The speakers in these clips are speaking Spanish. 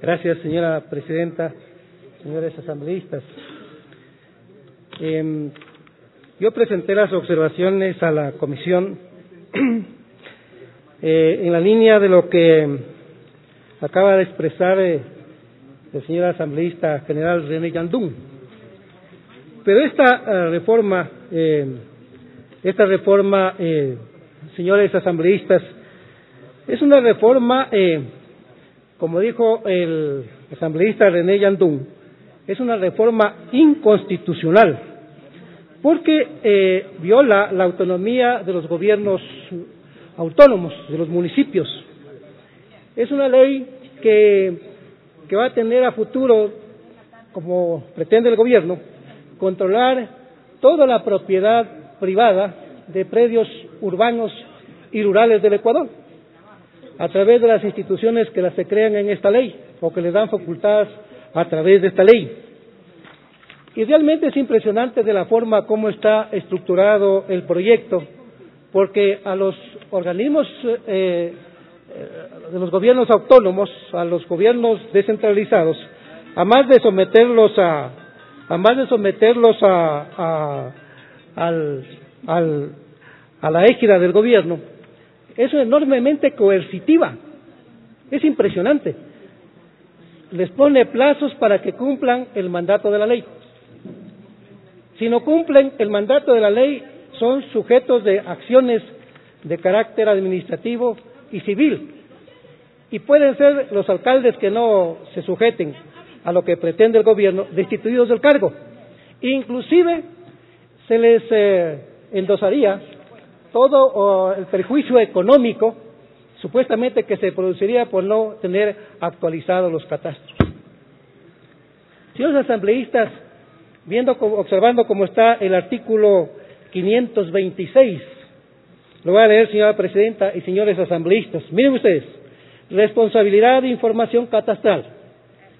Gracias, señora presidenta, señores asambleístas. Yo presenté las observaciones a la comisión en la línea de lo que acaba de expresar el señor asambleísta general René Yandún. Pero esta reforma, señores asambleístas, es una reforma, como dijo el asambleísta René Yandún, es una reforma inconstitucional, porque viola la autonomía de los gobiernos autónomos, de los municipios. Es una ley que va a tener a futuro, como pretende el gobierno, controlar toda la propiedad privada de predios urbanos y rurales del Ecuador, a través de las instituciones que se crean en esta ley o que le dan facultades a través de esta ley. Y realmente es impresionante de la forma como está estructurado el proyecto, porque a los organismos de los gobiernos autónomos, a los gobiernos descentralizados, a más de someterlos a la égida del gobierno, es enormemente coercitiva, es impresionante. Les pone plazos para que cumplan el mandato de la ley. Si no cumplen el mandato de la ley, son sujetos de acciones de carácter administrativo y civil. Y pueden ser los alcaldes que no se sujeten a lo que pretende el gobierno destituidos del cargo. Inclusive se les endosaría todo el perjuicio económico supuestamente que se produciría por no tener actualizados los catastros. Señores asambleístas, observando cómo está el artículo 526, lo voy a leer, señora presidenta y señores asambleístas. Miren ustedes, responsabilidad de información catastral.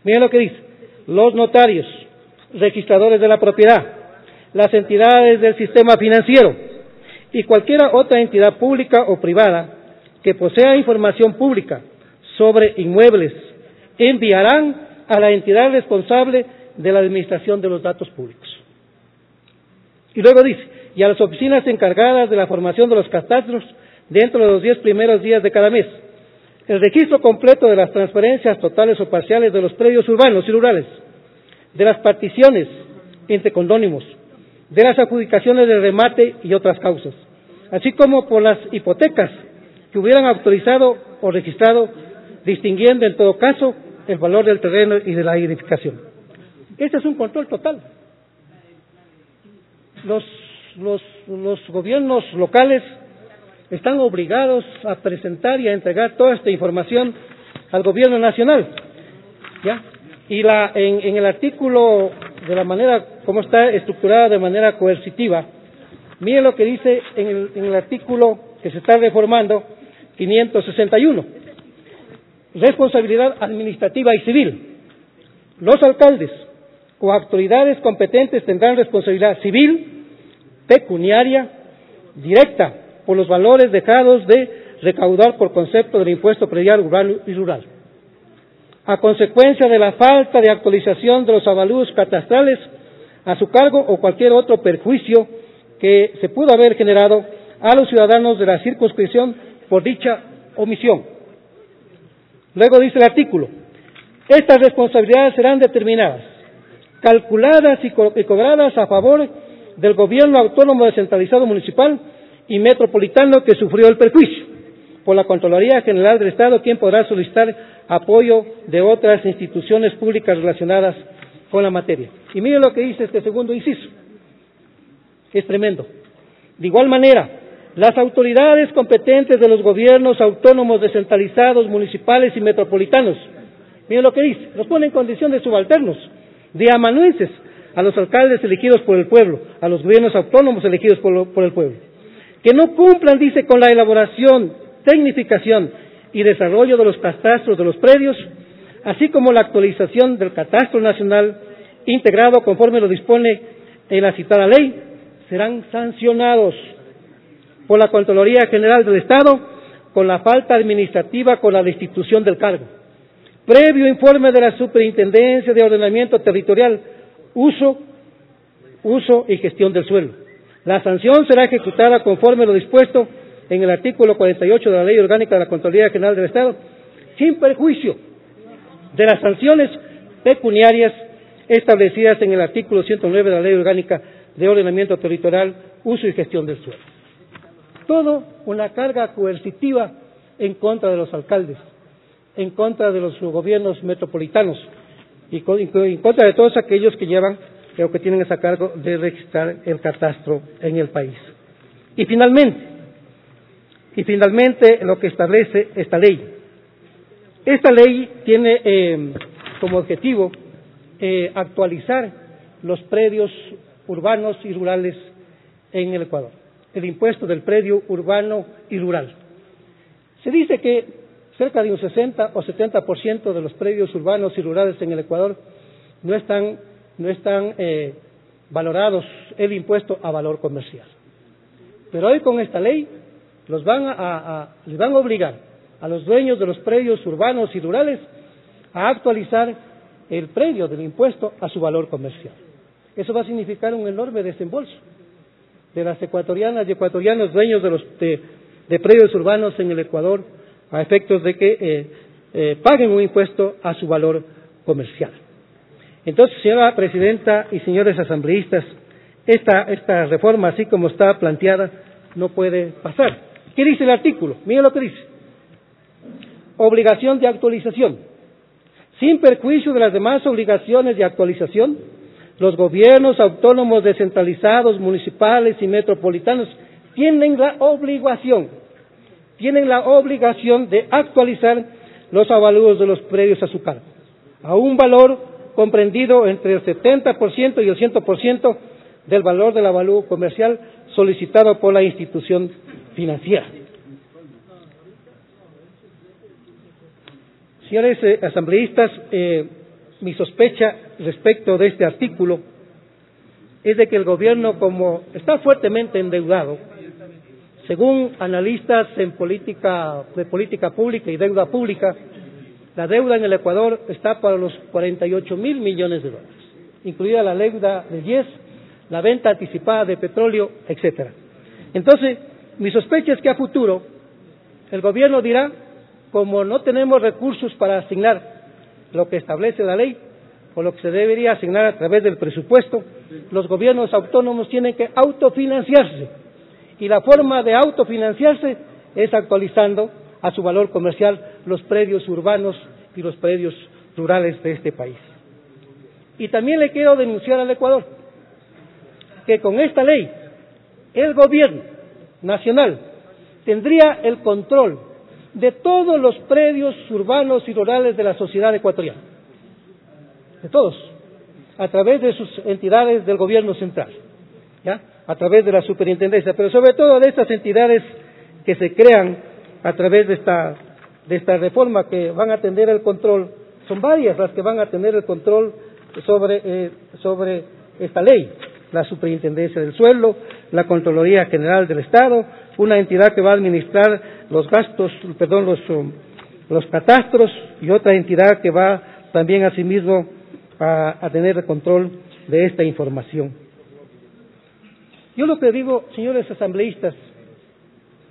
Miren lo que dice: los notarios, registradores de la propiedad, las entidades del sistema financiero y cualquier otra entidad pública o privada que posea información pública sobre inmuebles enviarán a la entidad responsable de la administración de los datos públicos. Y luego dice, y a las oficinas encargadas de la formación de los catastros dentro de los 10 primeros días de cada mes, el registro completo de las transferencias totales o parciales de los predios urbanos y rurales, de las particiones entre condónimos, de las adjudicaciones de remate y otras causas, así como por las hipotecas que hubieran autorizado o registrado, distinguiendo en todo caso el valor del terreno y de la edificación. Este es un control total. Los gobiernos locales están obligados a presentar y a entregar toda esta información al gobierno nacional, ¿ya? Y en el artículo, de la manera como está estructurada de manera coercitiva, miren lo que dice en el artículo que se está reformando, 561, responsabilidad administrativa y civil. Los alcaldes o autoridades competentes tendrán responsabilidad civil, pecuniaria, directa, por los valores dejados de recaudar por concepto del impuesto predial urbano y rural, a consecuencia de la falta de actualización de los avalúos catastrales a su cargo o cualquier otro perjuicio que se pudo haber generado a los ciudadanos de la circunscripción por dicha omisión. Luego dice el artículo, estas responsabilidades serán determinadas, calculadas y cobradas a favor del gobierno autónomo descentralizado municipal y metropolitano que sufrió el perjuicio, por la Contraloría General del Estado, quien podrá solicitar apoyo de otras instituciones públicas relacionadas con la materia. Y miren lo que dice este segundo inciso, que es tremendo. De igual manera, las autoridades competentes de los gobiernos autónomos descentralizados, municipales y metropolitanos, miren lo que dice, los pone en condición de subalternos, de amanuenses a los alcaldes elegidos por el pueblo, a los gobiernos autónomos elegidos por el pueblo, que no cumplan, dice, con la elaboración, tecnificación y desarrollo de los catastros de los predios, así como la actualización del catastro nacional integrado conforme lo dispone en la citada ley, serán sancionados por la Contraloría General del Estado con la falta administrativa con la destitución del cargo. previo informe de la Superintendencia de Ordenamiento Territorial, uso y gestión del suelo. La sanción será ejecutada conforme lo dispuesto en el artículo 48 de la Ley Orgánica de la Contraloría General del Estado, sin perjuicio de las sanciones pecuniarias establecidas en el artículo 109 de la Ley Orgánica de Ordenamiento Territorial, uso y gestión del suelo. Todo una carga coercitiva en contra de los alcaldes, en contra de los gobiernos metropolitanos y en contra de todos aquellos que llevan o que tienen ese cargo de registrar el catastro en el país. Y finalmente lo que establece esta ley. Esta ley tiene como objetivo actualizar los predios urbanos y rurales en el Ecuador, el impuesto del predio urbano y rural. Se dice que cerca de un 60 o 70% de los predios urbanos y rurales en el Ecuador no están valorados el impuesto a valor comercial. Pero hoy con esta ley les van a obligar a los dueños de los predios urbanos y rurales a actualizar el predio del impuesto a su valor comercial. Eso va a significar un enorme desembolso de las ecuatorianas y ecuatorianos dueños de predios urbanos en el Ecuador, a efectos de que paguen un impuesto a su valor comercial. Entonces, señora presidenta y señores asambleístas, esta reforma, así como está planteada, no puede pasar. ¿Qué dice el artículo? Miren lo que dice. Obligación de actualización. Sin perjuicio de las demás obligaciones de actualización, los gobiernos autónomos descentralizados, municipales y metropolitanos tienen la obligación de actualizar los avalúos de los predios a su cargo, a un valor comprendido entre el 70% y el 100% del valor del avalúo comercial solicitado por la institución financiera. Señores asambleístas, mi sospecha respecto de este artículo es de que el gobierno, como está fuertemente endeudado, según analistas de política pública y deuda pública, la deuda en el Ecuador está para los 48.000 millones de dólares, incluida la deuda del IES, la venta anticipada de petróleo, etcétera. Entonces, mi sospecha es que a futuro el gobierno dirá, como no tenemos recursos para asignar lo que establece la ley, o lo que se debería asignar a través del presupuesto, los gobiernos autónomos tienen que autofinanciarse. Y la forma de autofinanciarse es actualizando a su valor comercial los predios urbanos y los predios rurales de este país. Y también le quiero denunciar al Ecuador que con esta ley el gobierno nacional tendría el control de todos los predios urbanos y rurales de la sociedad ecuatoriana, de todos, a través de sus entidades del gobierno central, ¿ya? A través de la superintendencia, pero sobre todo de estas entidades que se crean a través de esta reforma, que van a tener el control. Son varias las que van a tener el control sobre esta ley: la Superintendencia del Suelo, la Contraloría General del Estado, una entidad que va a administrar los catastros, y otra entidad que va también asimismo a tener el control de esta información. Yo lo que digo, señores asambleístas,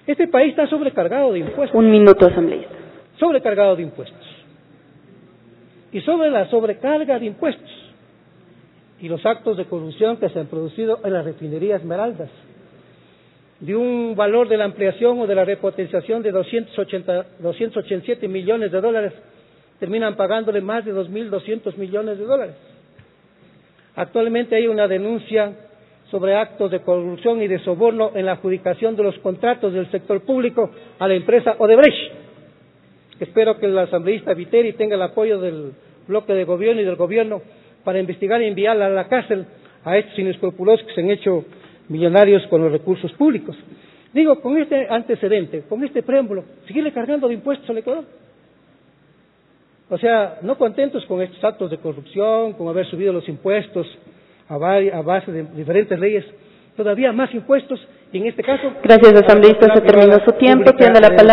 este país está sobrecargado de impuestos. Un minuto, asambleísta. Sobrecargado de impuestos. Y sobre la sobrecarga de impuestos y los actos de corrupción que se han producido en la refinería Esmeraldas, de un valor de la ampliación o de la repotenciación de 287 millones de dólares, terminan pagándole más de 2.200 millones de dólares. Actualmente hay una denuncia sobre actos de corrupción y de soborno en la adjudicación de los contratos del sector público a la empresa Odebrecht. Espero que el asambleísta Viteri tenga el apoyo del bloque de gobierno y del gobierno para investigar y enviarla a la cárcel a estos inescrupulosos que se han hecho millonarios con los recursos públicos. Digo, con este antecedente, con este preámbulo, seguirle cargando de impuestos al Ecuador. O sea, no contentos con estos actos de corrupción, con haber subido los impuestos a base de diferentes leyes, todavía más impuestos, y en este caso... Gracias, asambleísta, se terminó su tiempo. Tiene la palabra.